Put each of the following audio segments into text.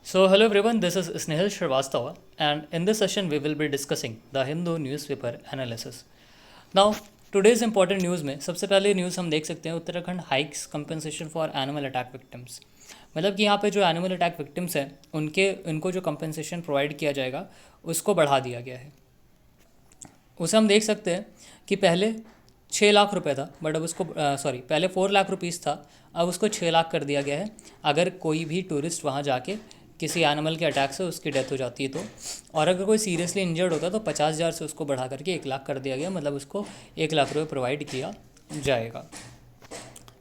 So, hello everyone, this is Snehal Shrivastava, and in this session, we will be discussing the Hindu newspaper analysis. Now, today's important news में सबसे पहले news हम देख सकते हैं Uttarakhand hikes compensation for animal attack victims. मतलब कि यहाँ पे जो एनिमल अटैक विक्टिम्स हैं उनको जो कंपनसेशन प्रोवाइड किया जाएगा उसको बढ़ा दिया गया है। उसे हम देख सकते हैं कि पहले 6 लाख रुपए था, बट अब उसको पहले 4 लाख रुपीज़ था, अब उसको 6 लाख कर दिया गया है अगर कोई भी टूरिस्ट वहाँ जाके किसी एनिमल के अटैक से उसकी डेथ हो जाती है तो। और अगर कोई सीरियसली इंजर्ड होता है तो 50,000 से उसको बढ़ा करके 1 लाख कर दिया गया, मतलब उसको 1 लाख रुपये प्रोवाइड किया जाएगा।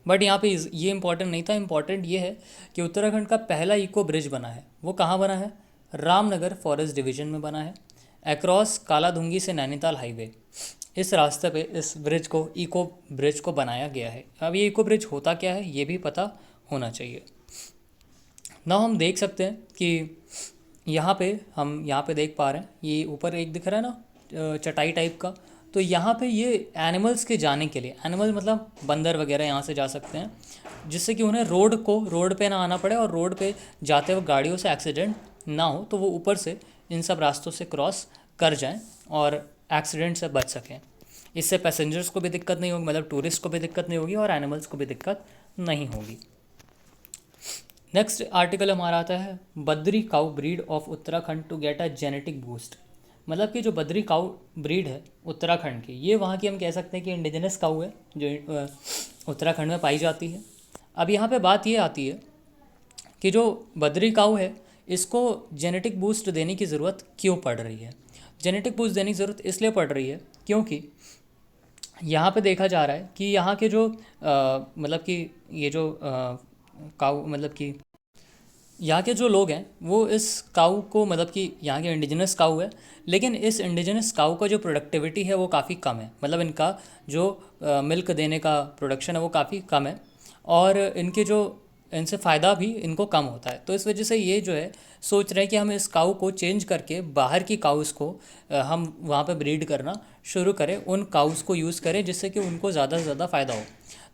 बट यहाँ पे ये इंपॉर्टेंट नहीं था, इंपॉर्टेंट ये है कि उत्तराखंड का पहला इको ब्रिज बना है। वो कहाँ बना है? रामनगर फॉरेस्ट डिवीजन में बना है, अक्रॉस कालाधुंगी से नैनीताल हाईवे। इस रास्ते पे इस ब्रिज को इको ब्रिज को बनाया गया है। अब ये इको ब्रिज होता क्या है ये भी पता होना चाहिए ना। हम देख सकते हैं कि हम यहाँ पे देख पा रहे हैं, ये ऊपर एक दिख रहा है ना चटाई टाइप का, तो यहाँ पे ये एनिमल्स के जाने के लिए, एनिमल मतलब बंदर वगैरह यहाँ से जा सकते हैं, जिससे कि उन्हें रोड पे ना आना पड़े और रोड पे जाते वक्त गाड़ियों से एक्सीडेंट ना हो, तो वो ऊपर से इन सब रास्तों से क्रॉस कर जाएं और एक्सीडेंट से बच सकें। इससे पैसेंजर्स को भी दिक्कत नहीं होगी, मतलब टूरिस्ट को भी दिक्कत नहीं होगी और एनिमल्स को भी दिक्कत नहीं होगी। नेक्स्ट आर्टिकल हमारा आता है Badri cow breed of Uttarakhand to get a genetic boost. मतलब कि जो बद्री काउ ब्रीड है उत्तराखंड की, ये वहाँ की हम कह सकते हैं कि इंडिजिनस काउ है जो उत्तराखंड में पाई जाती है। अब यहाँ पे बात ये आती है कि जो बद्री काउ है इसको जेनेटिक बूस्ट देने की ज़रूरत क्यों पड़ रही है? जेनेटिक बूस्ट देने की ज़रूरत इसलिए पड़ रही है क्योंकि यहाँ पे देखा जा रहा है कि यहाँ के जो मतलब कि ये जो काऊ मतलब कि यहाँ के जो लोग हैं वो इस काऊ को, मतलब कि यहाँ के इंडिजिनस काऊ है, लेकिन इस इंडिजिनस काऊ का जो प्रोडक्टिविटी है वो काफ़ी कम है। मतलब इनका जो मिल्क देने का प्रोडक्शन है वो काफ़ी कम है और इनसे फ़ायदा भी इनको कम होता है। तो इस वजह से ये जो है सोच रहे हैं कि हम इस काऊ को चेंज करके बाहर की काउस को हम वहाँ पे ब्रीड करना शुरू करें, उन काउस को यूज़ करें जिससे कि उनको ज़्यादा से ज़्यादा फ़ायदा हो।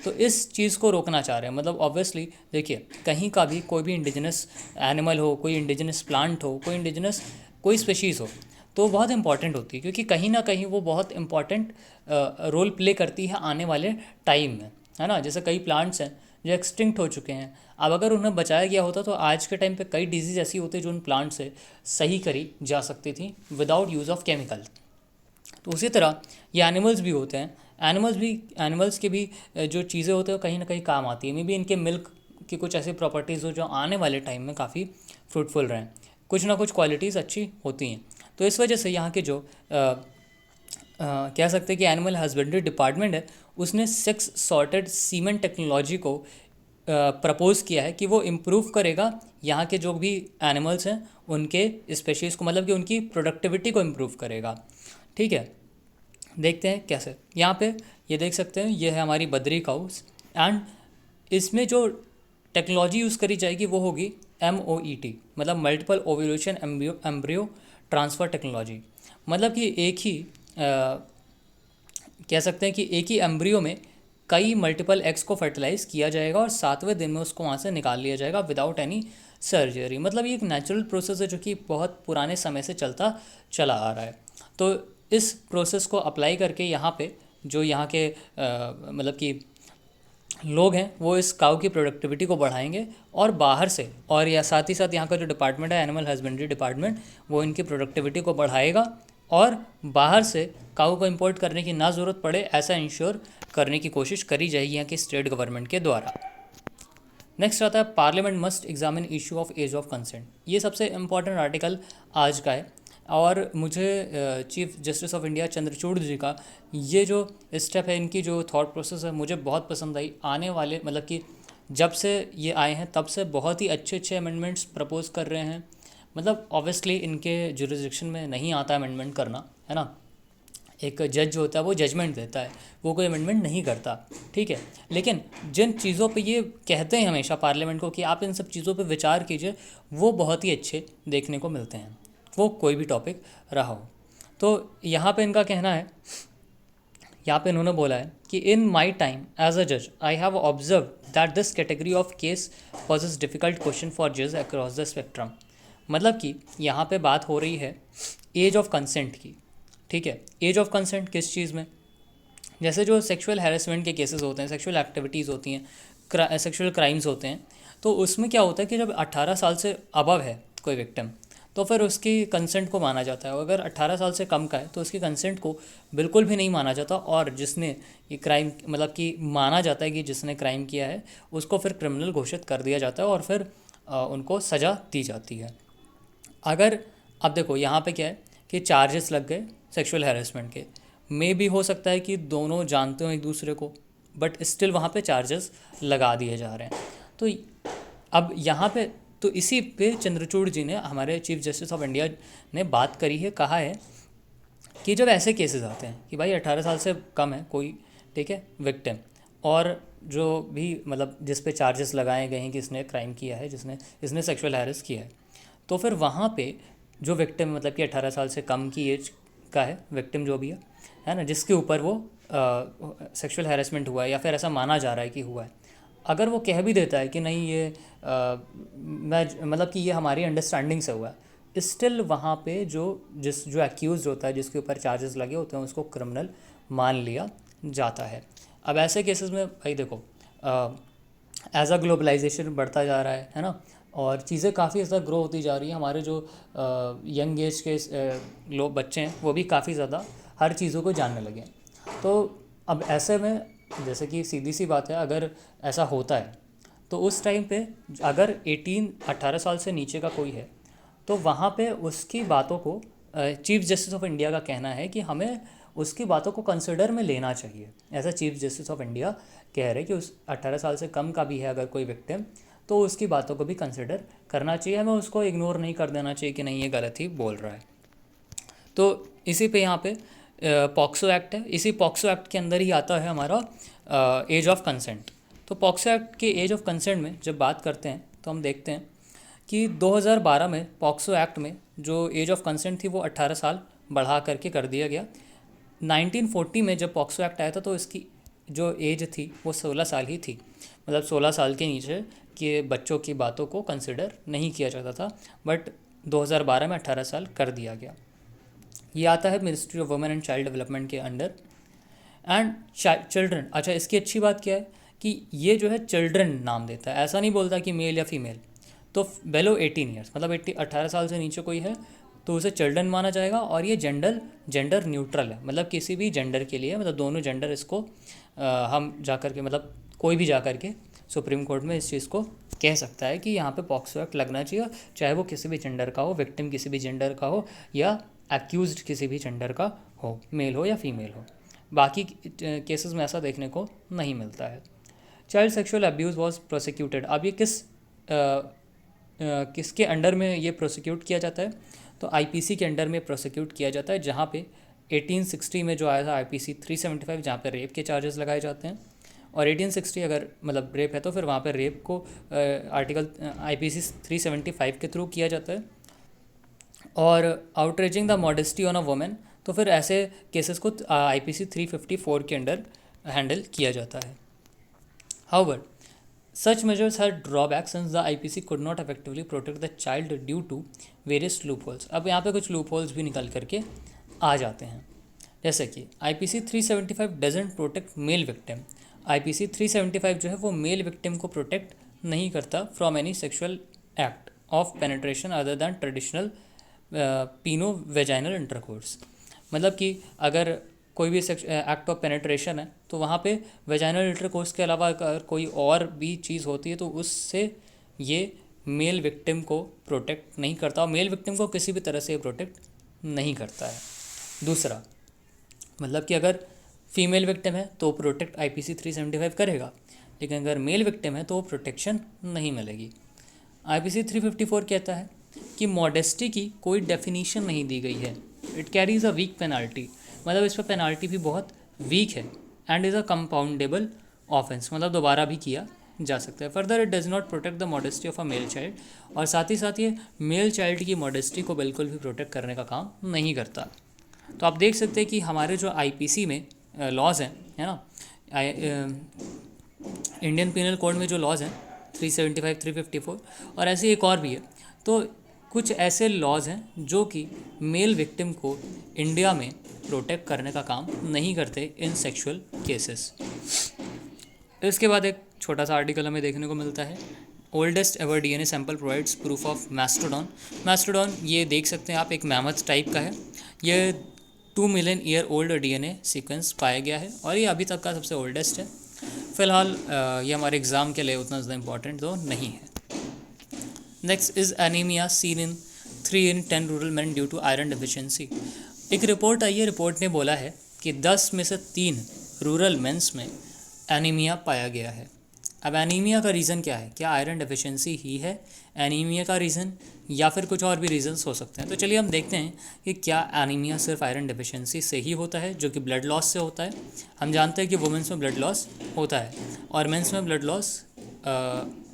तो इस चीज़ को रोकना चाह रहे हैं। मतलब ऑब्वियसली देखिए, कहीं का भी कोई भी इंडिजिनस एनिमल हो, कोई इंडिजिनस प्लांट हो, कोई इंडिजिनस कोई स्पेशीज़ हो, तो बहुत इंपॉर्टेंट होती है क्योंकि कहीं ना कहीं वो बहुत इंपॉर्टेंट रोल प्ले करती है आने वाले टाइम में, है ना। जैसे कई प्लांट्स हैं जो एक्सटिंक्ट हो चुके हैं, अब अगर उन्हें बचाया गया होता तो आज के टाइम पे कई डिजीज़ ऐसी होती जो उन प्लांट से सही करी जा सकती थी विदाउट यूज़ ऑफ केमिकल। तो उसी तरह ये एनिमल्स भी होते हैं, एनिमल्स के भी जो चीज़ें होते हैं वो कहीं ना कहीं काम आती है। मे बी इनके मिल्क की कुछ ऐसी प्रॉपर्टीज़ हो जो आने वाले टाइम में काफ़ी फ्रूटफुल रहें, कुछ ना कुछ क्वालिटीज़ अच्छी होती हैं। तो इस वजह से यहाँ के जो कह सकते हैं कि एनिमल हस्बेंड्री डिपार्टमेंट है उसने 6 सॉर्टेड सीमेंट टेक्नोलॉजी को प्रपोज़ किया है कि वो इम्प्रूव करेगा यहाँ के जो भी एनिमल्स हैं उनके स्पेशीज़ को, मतलब कि उनकी प्रोडक्टिविटी को इम्प्रूव करेगा। ठीक है, देखते हैं कैसे। यहाँ पे ये देख सकते हैं, ये है हमारी बद्री काउस एंड इसमें जो टेक्नोलॉजी यूज़ करी जाएगी वो होगी MOET, मतलब multiple ovulation embryo transfer technology. मतलब कि एक ही कह सकते हैं कि एक ही एम्ब्रियो में कई मल्टीपल एग्स को फर्टिलाइज़ किया जाएगा और 7वें दिन में उसको वहाँ से निकाल लिया जाएगा विदाउट एनी सर्जरी। मतलब ये एक नेचुरल प्रोसेस है जो कि बहुत पुराने समय से चलता चला आ रहा है। तो इस प्रोसेस को अप्लाई करके यहाँ पे जो यहाँ के मतलब कि लोग हैं वो इस काऊ की प्रोडक्टिविटी को बढ़ाएंगे और बाहर से, और या साथ ही साथ यहाँ का जो डिपार्टमेंट है एनिमल हस्बेंड्री डिपार्टमेंट, वो इनकी प्रोडक्टिविटी को बढ़ाएगा और बाहर से काऊ को इंपोर्ट करने की ना ज़रूरत पड़े ऐसा इंश्योर करने की कोशिश करी जाएगी यहाँ की स्टेट गवर्नमेंट के द्वारा। नेक्स्ट आता है parliament must examine issue of age of consent. ये सबसे इम्पॉर्टेंट आर्टिकल आज का है और मुझे chief justice of India Chandrachud ji का ये जो स्टेप है, इनकी जो थॉट प्रोसेस है मुझे बहुत पसंद आई। आने वाले मतलब कि जब से ये आए हैं तब से बहुत ही अच्छे अच्छे अमेंडमेंट्स प्रपोज कर रहे हैं। मतलब ऑब्वियसली इनके जुरिस्डिक्शन में नहीं आता अमेंडमेंट करना, है ना। एक जज जो होता है वो जजमेंट देता है, वो कोई अमेंडमेंट नहीं करता, ठीक है। लेकिन जिन चीज़ों पे ये कहते हैं हमेशा पार्लियामेंट को कि आप इन सब चीज़ों पे विचार कीजिए, वो बहुत ही अच्छे देखने को मिलते हैं, वो कोई भी टॉपिक रहा हो। तो यहाँ पे इनका कहना है, यहाँ पे इन्होंने बोला है कि इन माई टाइम एज अ जज I have observe that this category of case pauses difficult question for जज अक्रॉस द स्पेक्ट्रम। मतलब कि यहाँ पे बात हो रही है एज ऑफ कंसेंट की, ठीक है। एज ऑफ कंसेंट किस चीज़ में, जैसे जो सेक्सुअल हैरेसमेंट के केसेस होते हैं, सेक्सुअल एक्टिविटीज़ होती हैं, सेक्सुअल क्राइम्स होते हैं, तो उसमें क्या होता है कि जब 18 साल से अबव है कोई विक्टिम, तो फिर उसकी कंसेंट को माना जाता है। अगर 18 साल से कम का है तो उसकी कंसेंट को बिल्कुल भी नहीं माना जाता, और जिसने ये क्राइम मतलब कि माना जाता है कि जिसने क्राइम किया है उसको फिर क्रिमिनल घोषित कर दिया जाता है और फिर उनको सज़ा दी जाती है। अगर अब देखो यहाँ पे क्या है कि चार्जेस लग गए सेक्सुअल हैरेसमेंट के, मे भी हो सकता है कि दोनों जानते हो एक दूसरे को, बट स्टिल वहाँ पे चार्जेस लगा दिए जा रहे हैं। तो अब यहाँ पे तो इसी पे चंद्रचूड़ जी ने, हमारे चीफ जस्टिस ऑफ इंडिया ने बात करी है, कहा है कि जब ऐसे केसेस आते हैं कि भाई 18 साल से कम है कोई, ठीक है, विक्टिम, और जो भी मतलब जिस पे चार्जेस लगाए गए हैं कि इसने क्राइम किया है, इसने सेक्सुअल हैरेस किया है, तो फिर वहाँ पे जो विक्टिम मतलब कि 18 साल से कम की एज का है विक्टिम जो भी है ना, जिसके ऊपर वो सेक्सुअल हैरेसमेंट हुआ है या फिर ऐसा माना जा रहा है कि हुआ है, अगर वो कह भी देता है कि नहीं ये मैं मतलब कि ये हमारी अंडरस्टैंडिंग से हुआ है, स्टिल वहाँ पे जो एक्यूज होता है, जिसके ऊपर चार्जेस लगे होते हैं, उसको क्रिमिनल मान लिया जाता है। अब ऐसे केसेस में भाई देखो, एज अ ग्लोबलाइजेशन बढ़ता जा रहा है ना, और चीज़ें काफ़ी ज़्यादा ग्रो होती जा रही है। हमारे जो यंग एज के लोग बच्चे हैं वो भी काफ़ी ज़्यादा हर चीज़ों को जानने लगे हैं। तो अब ऐसे में जैसे कि सीधी सी बात है, अगर ऐसा होता है तो उस टाइम पे अगर 18 साल से नीचे का कोई है तो वहाँ पे उसकी बातों को चीफ जस्टिस ऑफ इंडिया का कहना है कि हमें उसकी बातों को कंसिडर में लेना चाहिए। ऐसा चीफ जस्टिस ऑफ इंडिया कह रहे हैं कि उस 18 साल से कम का भी है अगर कोई विक्टिम, तो उसकी बातों को भी कंसिडर करना चाहिए, हमें उसको इग्नोर नहीं कर देना चाहिए कि नहीं ये गलत ही बोल रहा है। तो इसी पे यहाँ पे पॉक्सो एक्ट है, इसी पॉक्सो एक्ट के अंदर ही आता है हमारा एज ऑफ कंसेंट। तो पॉक्सो एक्ट के एज ऑफ कंसेंट में जब बात करते हैं तो हम देखते हैं कि 2012 में पॉक्सो एक्ट में जो एज ऑफ कंसेंट थी वो 18 साल बढ़ा करके कर दिया गया। 1940 में जब पॉक्सो एक्ट आया था तो इसकी जो एज थी वो 16 साल ही थी, मतलब 16 साल के नीचे के बच्चों की बातों को कंसिडर नहीं किया जाता था, बट 2012 में 18 साल कर दिया गया। ये आता है ministry of women and child development के अंडर। एंड चिल्ड्रन, अच्छा इसकी अच्छी बात क्या है कि ये जो है चिल्ड्रन नाम देता है, ऐसा नहीं बोलता कि मेल या फीमेल। तो बेलो 18 ईयर्स मतलब 18 साल से नीचे कोई है तो उसे चिल्ड्रन माना जाएगा, और ये जेंडर न्यूट्रल है, मतलब किसी भी जेंडर के लिए, मतलब दोनों जेंडर इसको हम जा कर के मतलब कोई भी जा कर के सुप्रीम कोर्ट में इस चीज़ को कह सकता है कि यहाँ पे पॉक्सो एक्ट लगना चाहिए, चाहे वो किसी भी जेंडर का हो, विक्टिम किसी भी जेंडर का हो या एक्यूज्ड किसी भी जेंडर का हो, मेल हो या फीमेल हो। बाकी केसेस में ऐसा देखने को नहीं मिलता है। Child sexual abuse was prosecuted, अब ये किसके अंडर में ये प्रोसिक्यूट किया जाता है, तो आईपीसी के अंडर में प्रोसिक्यूट किया जाता है, जहाँ पे 1860 में जो आया था आईपीसी 375, जहाँ पे रेप के चार्जेस लगाए जाते हैं, और 1860 अगर मतलब रेप है तो फिर वहाँ पे रेप को आर्टिकल आईपीसी 375 के थ्रू किया जाता है। और outraging the modesty on a women, तो फिर ऐसे केसेस को आईपीसी 354 के अंडर हैंडल किया जाता है। However such measures had drawbacks since the IPC could not effectively protect the child due to various loopholes। अब यहाँ पे कुछ loopholes भी निकल करके आ जाते हैं, जैसे कि IPC 375 doesn't protect male victim। IPC 375 जो है वो मेल विक्टिम को प्रोटेक्ट नहीं करता from any sexual act of penetration other than traditional penovaginal intercourse. मतलब कि अगर कोई भी एक्ट ऑफ पेनिट्रेशन है तो वहाँ पे वेजाइनल इंटरकोर्स के अलावा अगर कोई और भी चीज़ होती है तो उससे ये मेल विक्टिम को प्रोटेक्ट नहीं करता, और मेल विक्टिम को किसी भी तरह से प्रोटेक्ट नहीं करता है। दूसरा मतलब कि अगर फीमेल विक्टिम है तो प्रोटेक्ट आईपीसी 375 करेगा, लेकिन अगर मेल विक्टिम है तो वो प्रोटेक्शन नहीं मिलेगी। आईपीसी 354 कहता है कि मॉडेस्टी की कोई डेफिनीशन नहीं दी गई है, it carries a weak penalty, मतलब इस पर पेनाल्टी भी बहुत वीक है, and is a compoundable offence, मतलब दोबारा भी किया जा सकता है। Further it does not protect the modesty of a male child, और साथ ही साथ ये मेल चाइल्ड की मॉडेस्टी को बिल्कुल भी प्रोटेक्ट करने का काम नहीं करता। तो आप देख सकते हैं कि हमारे जो आईपीसी में लॉज हैं, है ना, इंडियन पीनल कोड में जो लॉज हैं 375 354 और ऐसे एक और भी है, तो कुछ ऐसे लॉज हैं जो कि मेल विक्टिम को इंडिया में प्रोटेक्ट करने का काम नहीं करते इन सेक्सुअल केसेस। इसके बाद एक छोटा सा आर्टिकल हमें देखने को मिलता है, oldest ever DNA sample provides proof of mastodon. Mastodon ये देख सकते हैं आप, एक मैमथ टाइप का है। ये 2 million year old DNA sequence पाया गया है और ये अभी तक का सबसे ओल्डेस्ट है। फिलहाल ये हमारे एग्ज़ाम के लिए उतना ज़्यादा इंपॉर्टेंट तो नहीं है। Next is anaemia seen in 3 in 10 rural man due to iron deficiency. एक रिपोर्ट आई है, रिपोर्ट ने बोला है कि 10 में से 3 रूरल मेंस में एनीमिया पाया गया है। अब एनीमिया का रीज़न क्या है? क्या आयरन डिफिशियंसी ही है एनीमिया का रीज़न, या फिर कुछ और भी रीजंस हो सकते हैं? तो चलिए हम देखते हैं कि क्या एनीमिया सिर्फ आयरन डिफिशियंसी से ही होता है, जो कि ब्लड लॉस से होता है। हम जानते हैं कि वुमेंस में ब्लड लॉस होता है और मेंस में ब्लड लॉस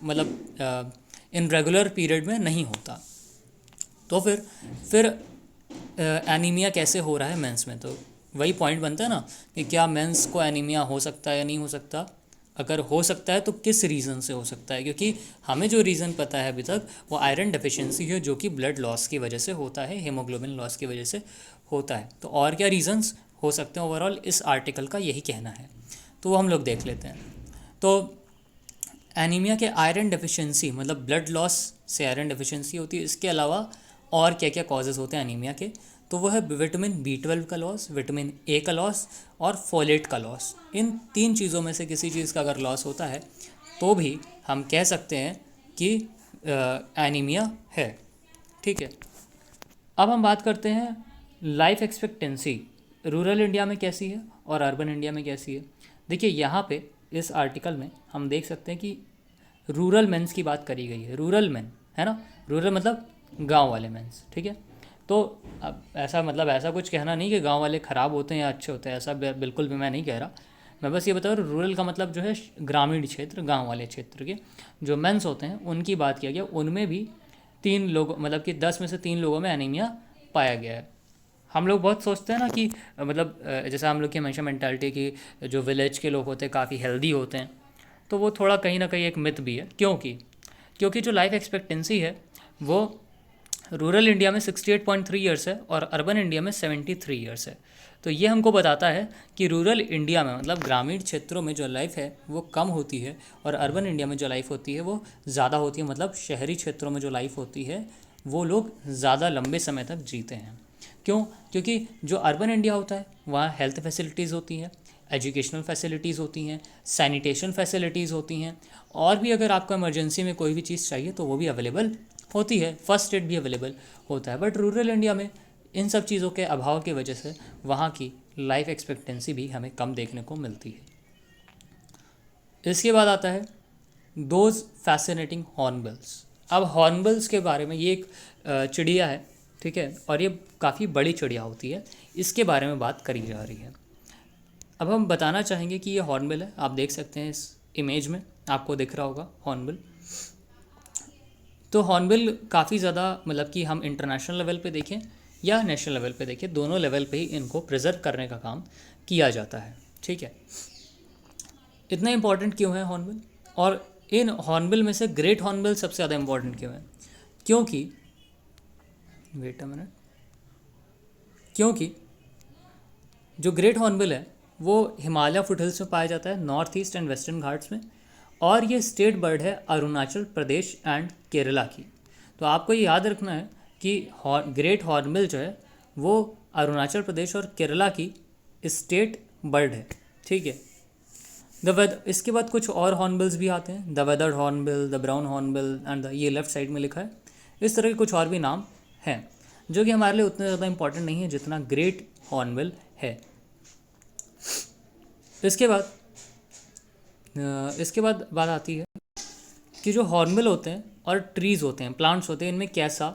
मतलब इन रेगुलर पीरियड में नहीं होता। तो फिर एनीमिया कैसे हो रहा है मेंस में? तो वही पॉइंट बनता है ना कि क्या मेंस को एनीमिया हो सकता है या नहीं हो सकता। अगर हो सकता है तो किस रीज़न से हो सकता है, क्योंकि हमें जो रीज़न पता है अभी तक वो आयरन डेफिशिएंसी है, जो कि ब्लड लॉस की वजह से होता है, हीमोग्लोबिन लॉस की वजह से होता है। तो और क्या रीज़न्स हो सकते हैं? ओवरऑल इस आर्टिकल का यही कहना है, तो वो हम लोग देख लेते हैं। तो एनीमिया के आयरन डेफिशिएंसी मतलब ब्लड लॉस से आयरन डेफिशिएंसी होती है। इसके अलावा और क्या क्या कॉजेज़ होते हैं एनीमिया के? तो वो है विटामिन B12 का लॉस, विटामिन A का लॉस और फोलेट का लॉस। इन 3 चीज़ों में से किसी चीज़ का अगर लॉस होता है तो भी हम कह सकते हैं कि एनीमिया है। ठीक है, अब हम बात करते हैं लाइफ एक्सपेक्टेंसी रूरल इंडिया में कैसी है और अर्बन इंडिया में कैसी है। देखिए यहाँ पे इस आर्टिकल में हम देख सकते हैं कि रूरल मेंस की बात करी गई है। रूरल मेन है ना, रूरल मतलब गांव वाले मेंस। ठीक है, तो अब ऐसा कुछ कहना नहीं कि गांव वाले ख़राब होते हैं या अच्छे होते हैं, ऐसा बिल्कुल भी मैं नहीं कह रहा। मैं बस ये बता रहा हूँ रूरल का मतलब जो है ग्रामीण क्षेत्र, गांव वाले क्षेत्र के जो मेंस होते हैं उनकी बात किया गया। उनमें भी 3 लोग मतलब कि 10 में से 3 लोगों में एनीमिया पाया गया है। हम लोग बहुत सोचते हैं ना कि मतलब जैसा हम लोग की हमेशा मेंटालिटी की जो विलेज के लोग होते हैं काफ़ी हेल्दी होते हैं, तो वो थोड़ा कहीं ना कहीं एक मिथ भी है। क्योंकि जो लाइफ एक्सपेक्टेंसी है वो रूरल इंडिया में 68.3 ईयर्स है और अर्बन इंडिया में 73 ईयर्स है। तो ये हमको बताता है कि रूरल इंडिया में मतलब ग्रामीण क्षेत्रों में जो लाइफ है वो कम होती है और अर्बन इंडिया में जो लाइफ होती है वो ज़्यादा होती है। मतलब शहरी क्षेत्रों में जो लाइफ होती है वो लोग ज़्यादा लंबे समय तक जीते हैं। क्यों? क्योंकि जो अर्बन इंडिया होता है वहाँ हेल्थ फैसिलिटीज़ होती हैं, एजुकेशनल फैसिलिटीज़ होती हैं, सैनिटेशन फैसिलिटीज़ होती हैं, और भी अगर आपको इमरजेंसी में कोई भी चीज़ चाहिए तो वो भी अवेलेबल होती है, फर्स्ट एड भी अवेलेबल होता है। बट रूरल इंडिया में इन सब चीज़ों के अभाव की वजह से वहाँ की लाइफ एक्सपेक्टेंसी भी हमें कम देखने को मिलती है। इसके बाद आता है दोज फैसिनेटिंग हॉर्नबिल्स। अब हॉर्नबिल्स के बारे में, ये एक चिड़िया है, ठीक है, और ये काफ़ी बड़ी चिड़िया होती है, इसके बारे में बात करी जा रही है। अब हम बताना चाहेंगे कि ये हॉर्नबिल है। आप देख सकते हैं इस इमेज में, आपको दिख रहा होगा हॉर्नबिल। तो हॉर्नबिल काफ़ी ज़्यादा मतलब कि हम इंटरनेशनल लेवल पे देखें या नेशनल लेवल पे देखें, दोनों लेवल पे ही इनको प्रिजर्व करने का काम किया जाता है। ठीक है, इतना इम्पॉर्टेंट क्यों है हॉर्नबिल? और इन हॉर्नबिल में से ग्रेट हॉर्नबिल सबसे ज़्यादा इम्पॉर्टेंट क्यों है? क्योंकि वेट अ मिनट, क्योंकि जो ग्रेट हॉर्नबिल है वो हिमालय फुटहिल्स में पाया जाता है, north east and western Ghats में, और ये स्टेट बर्ड है अरुणाचल प्रदेश एंड केरला की। तो आपको ये याद रखना है कि ग्रेट हॉर्नबिल जो है वो अरुणाचल प्रदेश और केरला की स्टेट बर्ड है। ठीक है, इसके बाद कुछ और हॉर्नबिल्स भी आते हैं, the weathered hornbill, the brown hornbill and ये लेफ्ट साइड में लिखा है। इस तरह के कुछ और भी नाम हैं जो कि हमारे लिए उतने ज़्यादा इंपॉर्टेंट नहीं है जितना ग्रेट हॉर्नबिल है। इसके बाद बात आती है कि जो हॉर्नबिल होते हैं और ट्रीज़ होते हैं, प्लांट्स होते हैं, इनमें कैसा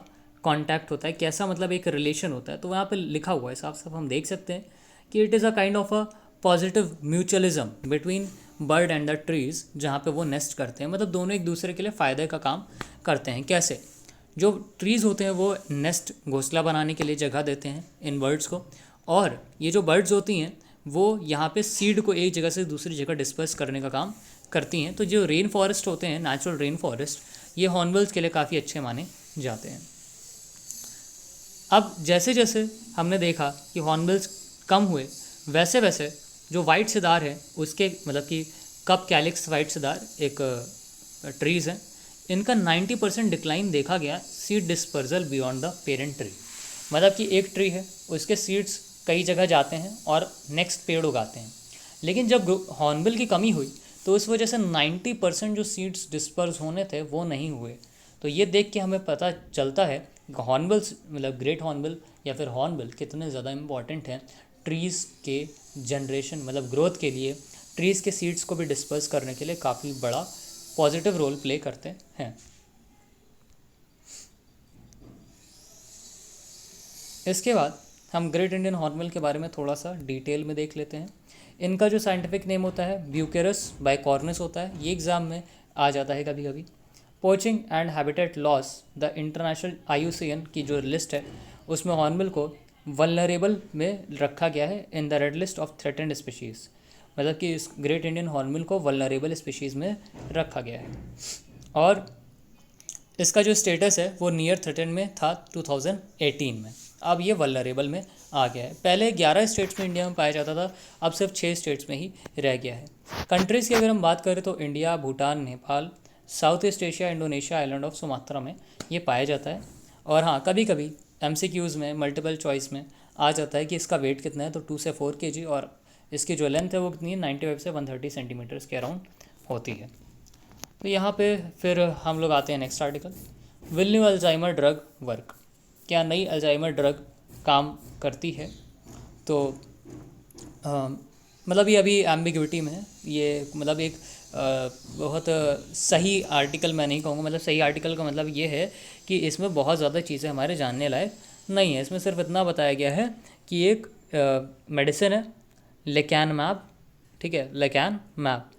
कांटेक्ट होता है, कैसा मतलब एक रिलेशन होता है। तो वहाँ पे लिखा हुआ है साफ साफ, हम देख सकते हैं कि it is a kind of a positive mutualism between bird and the trees, जहाँ पे वो नेस्ट करते हैं। मतलब दोनों एक दूसरे के लिए फ़ायदे का काम करते हैं। कैसे? जो ट्रीज़ होते हैं वो नेस्ट घोंसला बनाने के लिए जगह देते हैं इन बर्ड्स को, और ये जो बर्ड्स होती हैं वो यहाँ पे सीड को एक जगह से दूसरी जगह डिस्पर्स करने का काम करती हैं। तो जो रेन फॉरेस्ट होते हैं, नेचुरल रेन फॉरेस्ट, ये हॉर्नबिल्स के लिए काफ़ी अच्छे माने जाते हैं। अब जैसे जैसे हमने देखा कि हॉर्नबिल्स कम हुए, वैसे वैसे जो वाइट सिदार है उसके मतलब कि कप कैलिक्स वाइट सिदार एक ट्रीज़ हैं, इनका 90% डिक्लाइन देखा गया seed dispersal beyond the parent tree. मतलब कि एक ट्री है, उसके सीड्स कई जगह जाते हैं और नेक्स्ट पेड़ उगाते हैं, लेकिन जब हॉर्नबिल की कमी हुई तो उस वजह से 90% जो सीड्स डिस्पर्स होने थे वो नहीं हुए। तो ये देख के हमें पता चलता है हॉर्नबिल्स मतलब ग्रेट हॉर्नबिल या फिर हॉर्नबिल कितने ज़्यादा इम्पॉर्टेंट हैं ट्रीज़ के जनरेशन मतलब ग्रोथ के लिए, ट्रीज़ के सीड्स को भी डिस्पर्स करने के लिए काफ़ी बड़ा पॉजिटिव रोल प्ले करते हैं। इसके बाद हम ग्रेट इंडियन हॉर्नबिल के बारे में थोड़ा सा डिटेल में देख लेते हैं। इनका जो साइंटिफिक नेम होता है ब्यूकेरस बाइकॉर्निस होता है, ये एग्ज़ाम में आ जाता है कभी कभी। Poaching and habitat loss, the international IUCN की जो लिस्ट है उसमें हॉर्नबिल को वल्नरेबल में रखा गया है in the red list of threatened species. मतलब कि इस ग्रेट इंडियन हॉर्नबिल को वल्नरेबल स्पीशीज़ में रखा गया है और इसका जो स्टेटस है वो नियर थ्रेटन में था 2018 में। अब ये वल्नरेबल में आ गया है। पहले 11 स्टेट्स में इंडिया में पाया जाता था, अब सिर्फ 6 स्टेट्स में ही रह गया है। कंट्रीज़ की अगर हम बात करें तो India, Bhutan, Nepal, south east Asia, Indonesia, island of Sumatra में ये पाया जाता है। और हाँ, कभी कभी MCQs में मल्टीपल चॉइस में आ जाता है कि इसका वेट कितना है, तो 2 से 4 kg और इसकी जो लेंथ है वो कितनी है 95 से 130 सेंटीमीटर्स के अराउंड होती है। तो यहाँ पे फिर हम लोग आते हैं next article, will new Alzheimer drug work. क्या नई अल्जाइमर ड्रग काम करती है? तो मतलब ये अभी एम्बिग्विटी में है, ये मतलब एक बहुत सही आर्टिकल मैं नहीं कहूँगा। मतलब सही आर्टिकल का मतलब ये है कि इसमें बहुत ज़्यादा चीज़ें हमारे जानने लायक नहीं है। इसमें सिर्फ इतना बताया गया है कि एक मेडिसिन है लेकैनमैब, ठीक है, लेकैनमैब,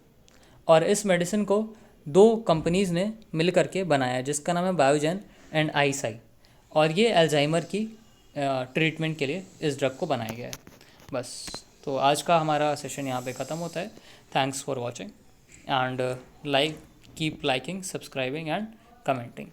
और इस मेडिसिन को 2 कंपनीज़ ने मिल करके बनाया जिसका नाम है बायोजेन एंड आईसाई, और ये अल्जाइमर की ट्रीटमेंट के लिए इस ड्रग को बनाया गया है। बस, तो आज का हमारा सेशन यहाँ पे ख़त्म होता है। Thanks for watching and keep liking, subscribing and commenting.